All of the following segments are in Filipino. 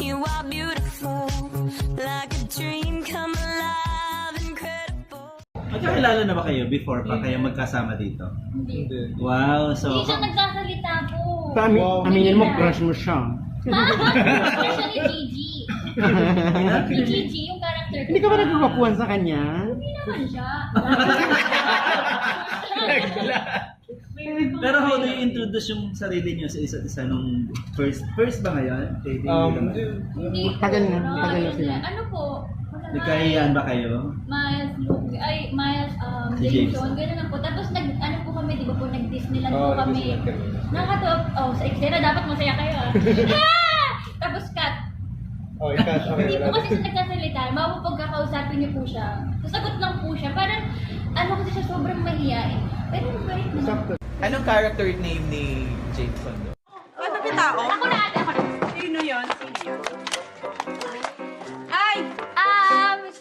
You are beautiful, like a dream come alive, incredible. Magkakilala na ba kayo before pa kayo magkasama dito? Hindi. Wow, so... Hindi siya nagsasalita po. Aminin mo, crush mo siya. Crush siya ni Gigi. Ni Gigi, yung character ko. Hindi ka ba nagkakapuan sa kanya? Hindi naman siya. Pero how do you introduce yung sarili niyo sa isa't isa nung first ba ngayon? Dating Hindi po. Tagal na sila. Ano po? Nagkahiyaan ba kayo? Miles, Si James. Jameson, gano'n lang po. Tapos ano po kami, di ba po, nag-Disneyland po kami. Nakakatawa, sa eksena, dapat masaya kayo ah. Tapos cut. Hindi po kasi siya nagsasalita, mapapagkakausapin niyo po siya. Sasagot lang po siya, parang ano kasi siya sobrang mahiyain. Pero mabait naman. Anong character name ni Jameson? Ano ba tao? Ako na ate, ako na. Sino yun? Sino yun?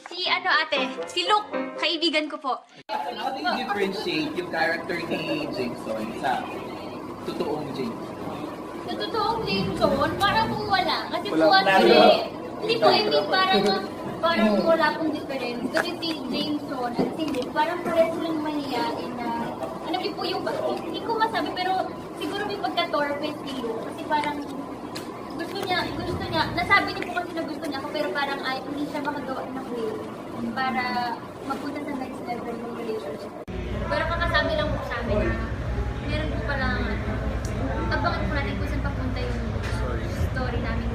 Si ano ate, si Luke, kaibigan ko po. How do you differentiate yung character ni Jameson sa totoong Jameson? Sa totoong Jameson, parang kung wala. Kasi po Wala. actually, hindi po, I mean, parang wala pong difference. Kasi si Jameson at si Luke, parang pares lang mahihain na, ano po yung, hindi ko masabi, pero siguro may pagka-torpe si Luke. Kasi parang, gusto niya, nasabi niya po kasi na gusto niya ako, pero parang hindi siya makagawa ng way para mapunta sa next level ng relationship. Pero kakasabi lang po sa amin na meron po palang, abangan po natin kung saan papunta yung story namin